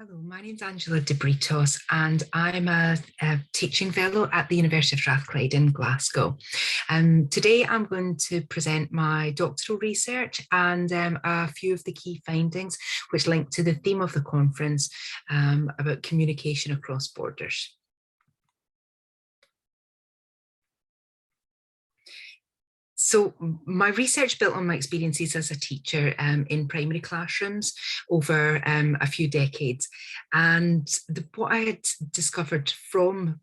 Hello, my name's Angela de Britos and I'm a teaching fellow at the University of Strathclyde in Glasgow. Today I'm going to present my doctoral research and a few of the key findings which link to the theme of the conference about communication across borders. So my research built on my experiences as a teacher in primary classrooms over a few decades. And what I had discovered from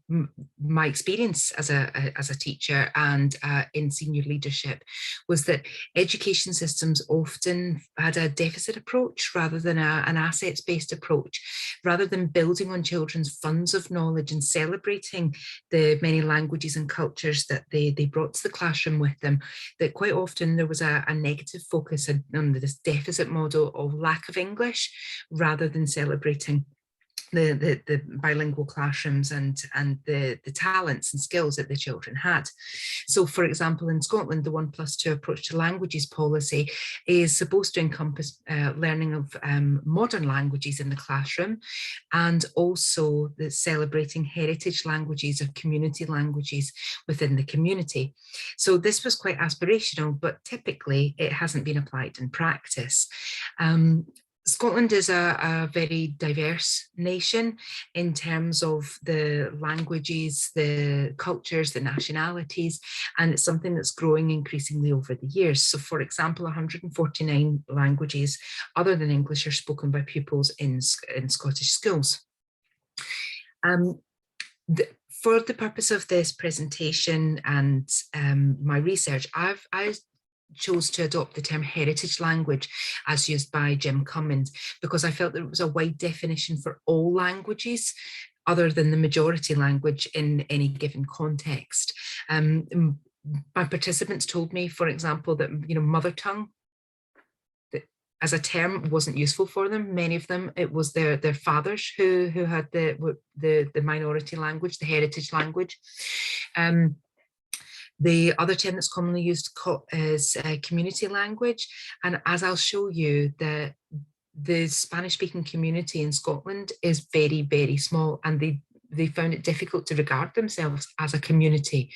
my experience as a teacher and in senior leadership was that education systems often had a deficit approach rather than an assets-based approach. Rather than building on children's funds of knowledge and celebrating the many languages and cultures that they brought to the classroom with them, that quite often there was a negative focus on this deficit model of lack of English rather than celebrating the bilingual classrooms and the talents and skills that the children had. So for example, in Scotland, the 1+2 approach to languages policy is supposed to encompass learning of modern languages in the classroom and also the celebrating heritage languages of community languages within the community. So this was quite aspirational, but typically it hasn't been applied in practice. Scotland is a very diverse nation in terms of the languages, the cultures, the nationalities, and it's something that's growing increasingly over the years. So for example, 149 languages other than English are spoken by pupils in Scottish schools. For the purpose of this presentation and my research, I chose to adopt the term heritage language as used by Jim Cummins because I felt that it was a wide definition for all languages other than the majority language in any given context. My participants told me, for example, that mother tongue as a term wasn't useful for them. Many of them, it was their fathers who had the minority language, the heritage language. The other term that's commonly used is community language. And as I'll show you, the Spanish-speaking community in Scotland is very, very small, and they found it difficult to regard themselves as a community.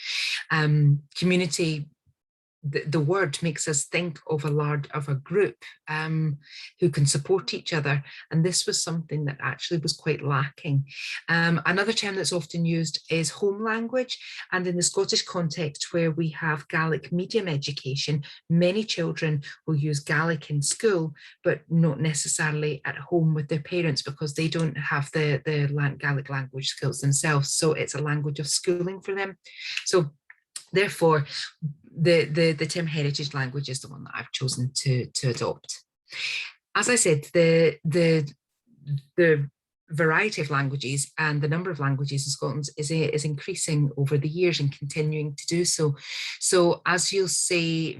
The word makes us think of a group who can support each other, and this was something that actually was quite lacking. Another term that's often used is home language, and in the Scottish context where we have Gaelic medium education, many children will use Gaelic in school, but not necessarily at home with their parents because they don't have the Gaelic language skills themselves, so it's a language of schooling for them. So therefore, the term heritage language is the one that I've chosen to adopt. As I said, the variety of languages and the number of languages in Scotland is increasing over the years and continuing to do so. So as you'll see,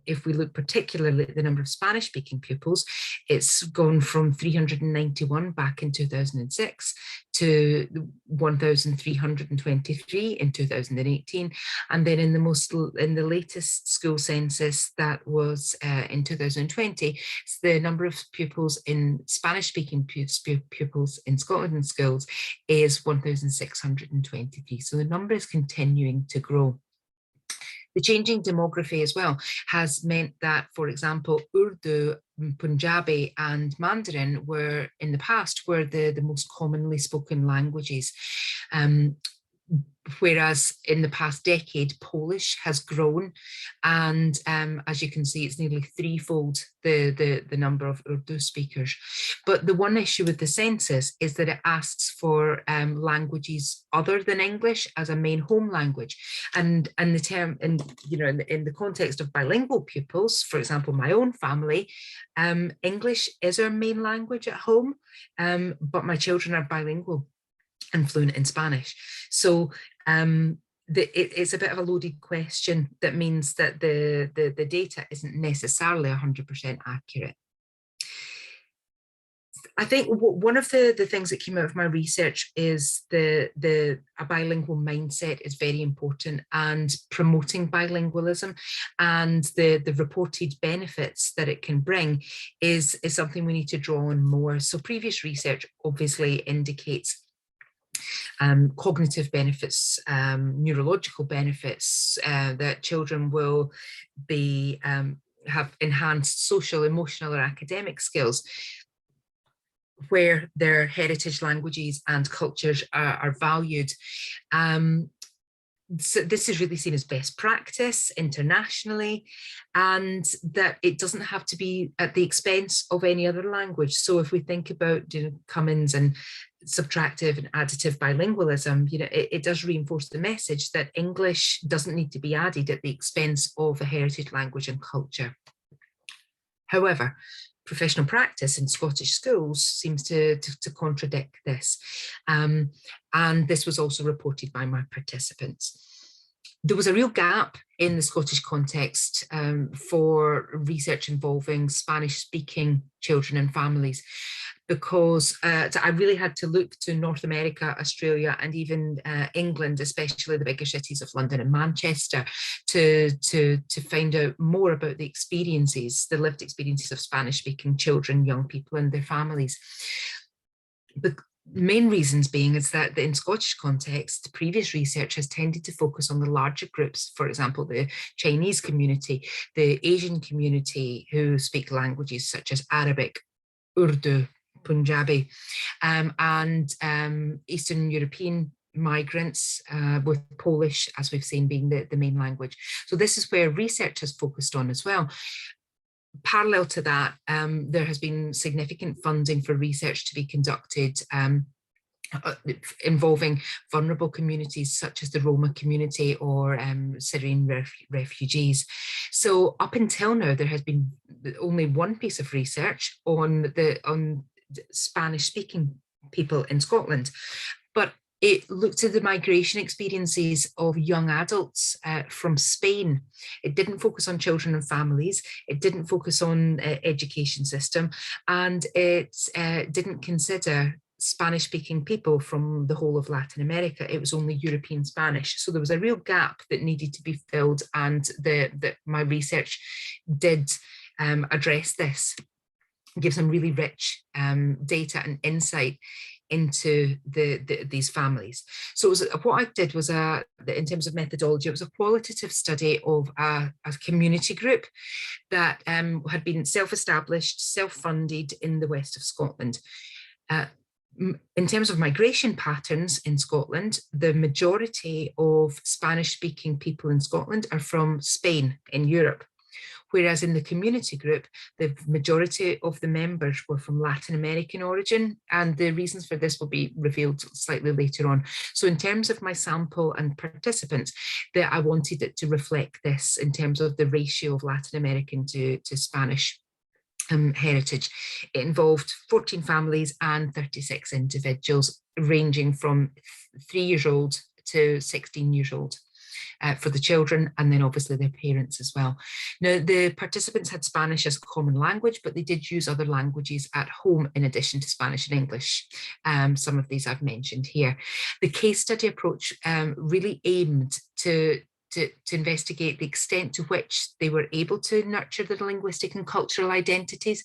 if we look particularly at the number of Spanish-speaking pupils, it's gone from 391 back in 2006 to 1,323 in 2018, and then in the latest school census that was in 2020, the number of pupils in Spanish-speaking pupils in Scotland in schools is 1,623. So the number is continuing to grow. The changing demography as well has meant that, for example, Urdu, Punjabi and Mandarin were in the past the most commonly spoken languages. Whereas in the past decade, Polish has grown, and as you can see, it's nearly threefold the number of Urdu speakers. But the one issue with the census is that it asks for languages other than English as a main home language, and the term in the context of bilingual pupils, for example, my own family, English is our main language at home, but my children are bilingual and fluent in Spanish. So it's a bit of a loaded question that means that the data isn't necessarily 100% accurate. I think one of the things that came out of my research is a bilingual mindset is very important, and promoting bilingualism and the reported benefits that it can bring is something we need to draw on more. So previous research obviously indicates cognitive benefits, neurological benefits, that children will be have enhanced social, emotional, or academic skills where their heritage languages and cultures are valued. So this is really seen as best practice internationally, and that it doesn't have to be at the expense of any other language. So if we think about Cummins and subtractive and additive bilingualism, it does reinforce the message that English doesn't need to be added at the expense of a heritage language and culture. However, professional practice in Scottish schools seems to contradict this. And this was also reported by my participants. There was a real gap in the Scottish context for research involving Spanish-speaking children and families, because I really had to look to North America, Australia, and even England, especially the bigger cities of London and Manchester, to find out more about the experiences, the lived experiences of Spanish-speaking children, young people, and their families. The main reasons being is that in Scottish context, previous research has tended to focus on the larger groups, for example, the Chinese community, the Asian community who speak languages such as Arabic, Urdu, Punjabi, and Eastern European migrants, with Polish, as we've seen, being the main language. So this is where research has focused on as well. Parallel to that, there has been significant funding for research to be conducted involving vulnerable communities such as the Roma community or Syrian refugees. So up until now, there has been only one piece of research on Spanish-speaking people in Scotland, but it looked at the migration experiences of young adults from Spain. It didn't focus on children and families. It didn't focus on education system, and it didn't consider Spanish-speaking people from the whole of Latin America. It was only European Spanish. So there was a real gap that needed to be filled, and my research did address this, give some really rich data and insight into these families. So what I did was, in terms of methodology, it was a qualitative study of a community group that had been self-established, self-funded in the west of Scotland. In terms of migration patterns in Scotland, the majority of Spanish-speaking people in Scotland are from Spain in Europe. Whereas in the community group, the majority of the members were from Latin American origin, and the reasons for this will be revealed slightly later on. So in terms of my sample and participants, that I wanted it to reflect this in terms of the ratio of Latin American to Spanish heritage. It involved 14 families and 36 individuals, ranging from 3 years old to 16 years old. For the children, and then obviously their parents as well. Now, the participants had Spanish as a common language, but they did use other languages at home in addition to Spanish and English. Some of these I've mentioned here. The case study approach really aimed to investigate the extent to which they were able to nurture their linguistic and cultural identities,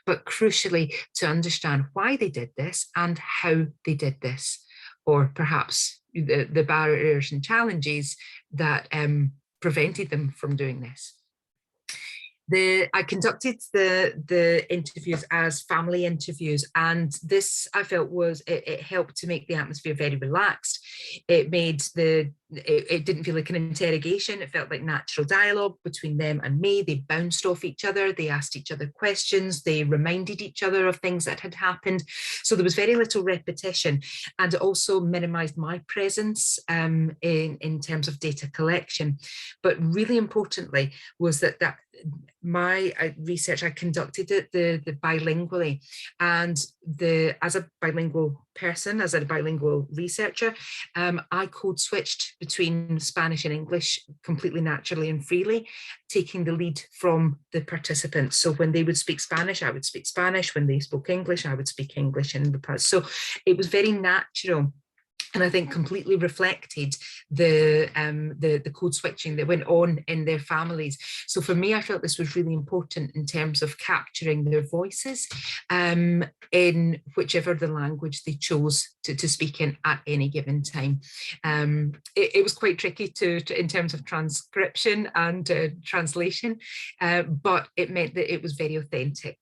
but crucially to understand why they did this and how they did this, or perhaps the barriers and challenges that prevented them from doing this. I conducted the interviews as family interviews, and this I felt it helped to make the atmosphere very relaxed. It made it didn't feel like an interrogation. It felt like natural dialogue between them and me. They bounced off each other. They asked each other questions. They reminded each other of things that had happened. So there was very little repetition, and it also minimized my presence in terms of data collection. But really importantly was that my research, I conducted it the bilingually, and as a bilingual person, as a bilingual researcher, I code switched between Spanish and English completely naturally and freely, taking the lead from the participants. So when they would speak Spanish, I would speak Spanish. When they spoke English, I would speak English. So it was very natural, and I think completely reflected the code switching that went on in their families. So for me, I felt this was really important in terms of capturing their voices in whichever the language they chose to speak in at any given time. It was quite tricky in terms of transcription and translation, but it meant that it was very authentic.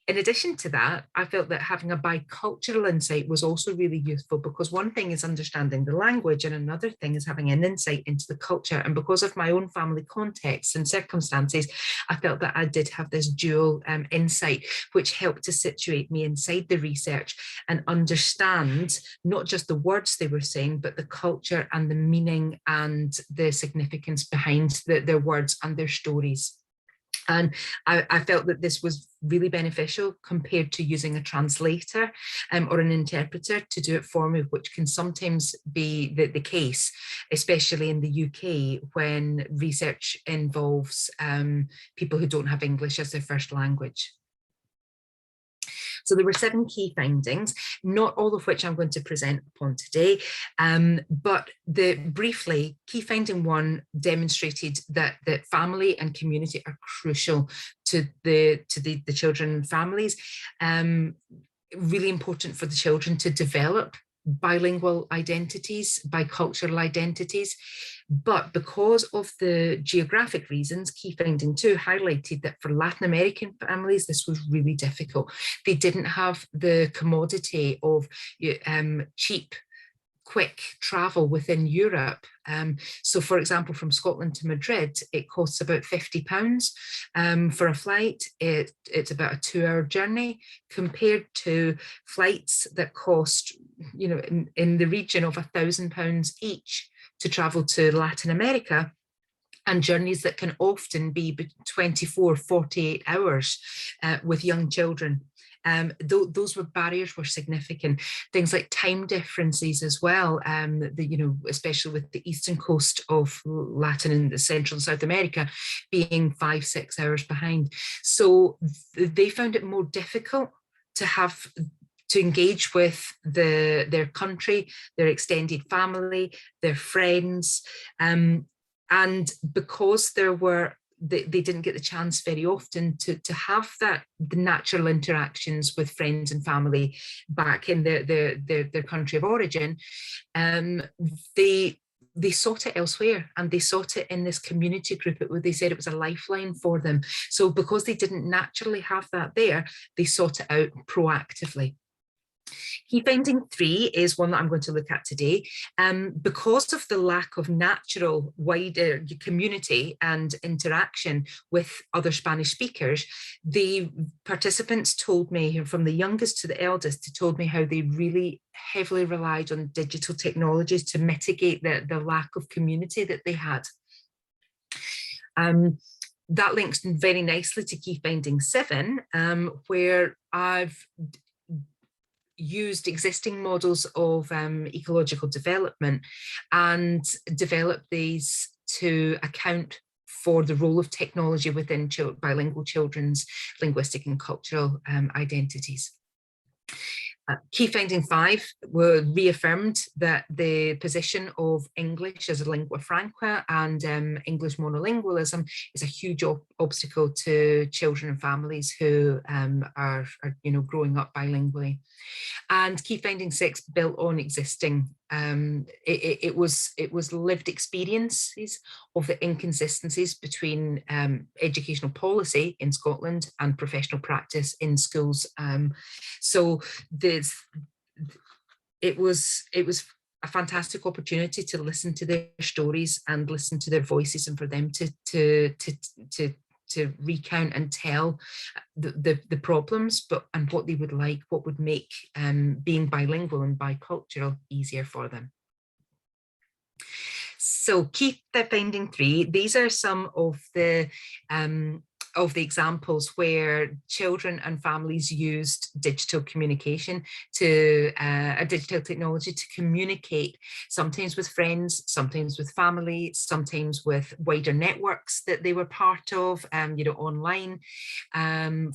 In addition to that, I felt that having a bicultural insight was also really useful, because one thing is understanding the language and another thing is having an insight into the culture. And because of my own family context and circumstances, I felt that I did have this dual insight, which helped to situate me inside the research and understand not just the words they were saying, but the culture and the meaning and the significance behind their words and their stories. And I felt that this was really beneficial compared to using a translator or an interpreter to do it for me, which can sometimes be the case, especially in the UK when research involves people who don't have English as their first language. So there were 7 key findings, not all of which I'm going to present upon today, but briefly, key finding 1 demonstrated that family and community are crucial to the children and families. Really important for the children to develop bilingual identities, bicultural identities. But because of the geographic reasons, key finding 2 highlighted that for Latin American families, this was really difficult. They didn't have the commodity of cheap, quick travel within Europe. So for example, from Scotland to Madrid, it costs about £50 for a flight. It's about a 2-hour journey compared to flights that cost, in the region of £1,000 each to travel to Latin America, and journeys that can often be 24, 48 hours with young children. Those barriers were significant. Things like time differences as well, especially with the eastern coast of Latin and Central and South America being 5-6 hours behind. So they found it more difficult to engage with their country, their extended family, their friends. And because they didn't get the chance very often to have the natural interactions with friends and family back in their country of origin, they sought it elsewhere, and they sought it in this community group. They said it was a lifeline for them. So because they didn't naturally have that there, they sought it out proactively. Key finding 3 is one that I'm going to look at today. Because of the lack of natural wider community and interaction with other Spanish speakers, the participants told me, from the youngest to the eldest, they told me how they really heavily relied on digital technologies to mitigate the lack of community that they had. That links very nicely to key finding 7, where I've used existing models of ecological development and developed these to account for the role of technology within bilingual children's linguistic and cultural identities. Key finding 5 were reaffirmed that the position of English as a lingua franca and English monolingualism is a huge obstacle to children and families who are growing up bilingually. And key finding 6 built on existing. It was lived experiences of the inconsistencies between educational policy in Scotland and professional practice in schools. So it was a fantastic opportunity to listen to their stories and listen to their voices, and for them to recount and tell the problems, and what they would like, what would make being bilingual and bicultural easier for them. So key finding 3, these are some of the examples where children and families used digital communication to a digital technology to communicate, sometimes with friends, sometimes with family, sometimes with wider networks that they were part of, online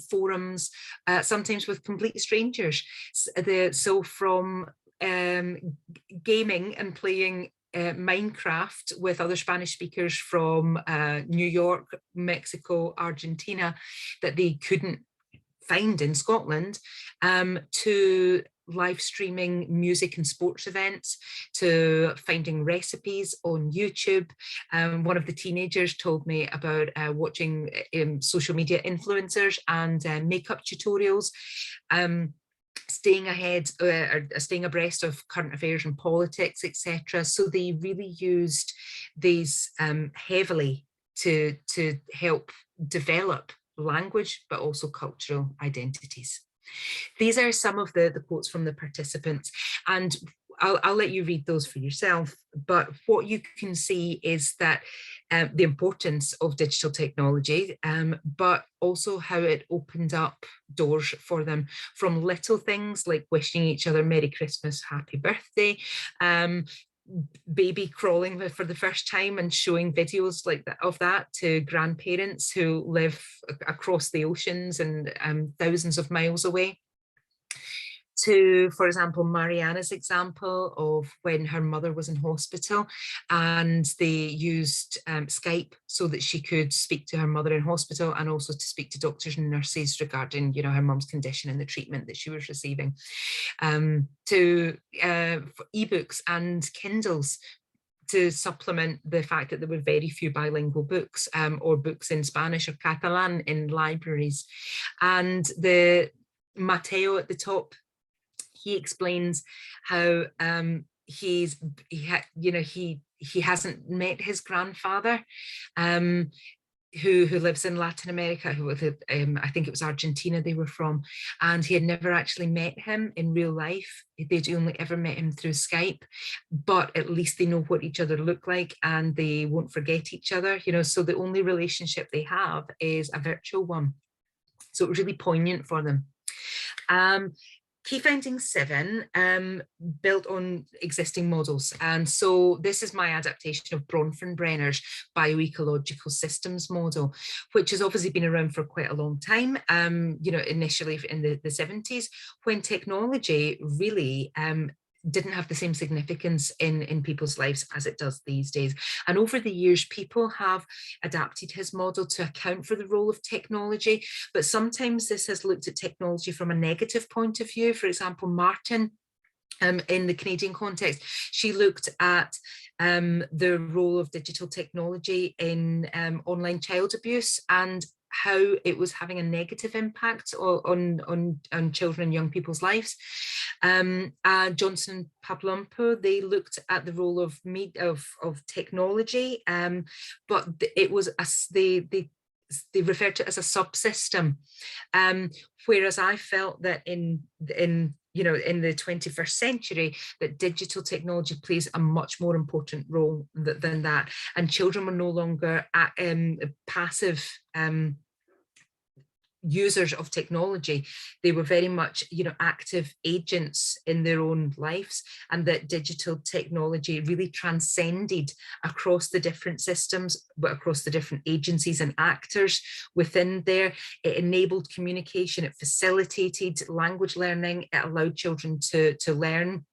forums, sometimes with complete strangers. So from gaming and playing Minecraft with other Spanish speakers from New York, Mexico, Argentina that they couldn't find in Scotland, to live streaming music and sports events, to finding recipes on YouTube. One of the teenagers told me about watching social media influencers and makeup tutorials. Staying ahead or staying abreast of current affairs and politics, etc. So they really used these heavily to help develop language, but also cultural identities. These are some of the quotes from the participants, and I'll let you read those for yourself, but what you can see is that the importance of digital technology, but also how it opened up doors for them, from little things like wishing each other Merry Christmas, Happy Birthday, baby crawling for the first time and showing videos like that of that to grandparents who live across the oceans and thousands of miles away, to, for example, Mariana's example of when her mother was in hospital and they used Skype so that she could speak to her mother in hospital and also to speak to doctors and nurses regarding, her mum's condition and the treatment that she was receiving, to ebooks and Kindles to supplement the fact that there were very few bilingual books or books in Spanish or Catalan in libraries. And the Mateo at the top, he explains how he hasn't met his grandfather, who lives in Latin America, who I think it was Argentina they were from, and he had never actually met him in real life. They'd only ever met him through Skype, but at least they know what each other look like and they won't forget each other, so the only relationship they have is a virtual one. So it was really poignant for them. Key finding 7, built on existing models. And so this is my adaptation of Bronfenbrenner's bioecological systems model, which has obviously been around for quite a long time, initially in the 70s, when technology really didn't have the same significance in people's lives as it does these days. And over the years, people have adapted his model to account for the role of technology, but sometimes this has looked at technology from a negative point of view. For example, Martin, in the Canadian context, she looked at the role of digital technology in online child abuse and how it was having a negative impact on children and young people's lives. Johnson Papalompo, they looked at the role of technology, but it was they referred to it as a subsystem, whereas I felt that in the 21st century, that digital technology plays a much more important role than that, and children were no longer passive users of technology. They were very much, active agents in their own lives, and that digital technology really transcended across the different systems, but across the different agencies and actors within there. It enabled communication, it facilitated language learning, it allowed children to learn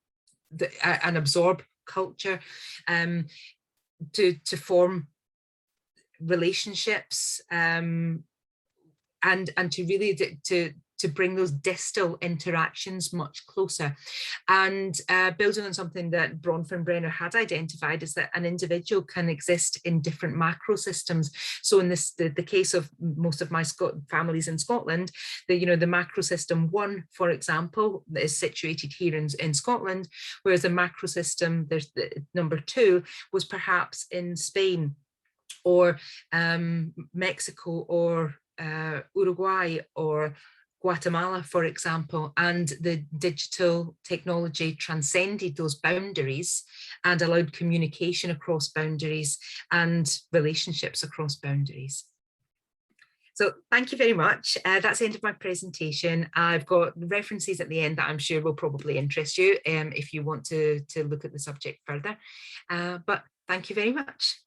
and absorb culture, to form relationships, and to really to bring those distal interactions much closer. And building on something that Bronfenbrenner had identified, is that an individual can exist in different macro systems. So in the case of most of my families in Scotland, the macro system 1, for example, that is situated here in Scotland, whereas the macro system, there's the number 2, was perhaps in Spain or Mexico or Uruguay or Guatemala, for example, and the digital technology transcended those boundaries and allowed communication across boundaries and relationships across boundaries. So thank you very much. That's the end of my presentation. I've got references at the end that I'm sure will probably interest you if you want to look at the subject further. But thank you very much.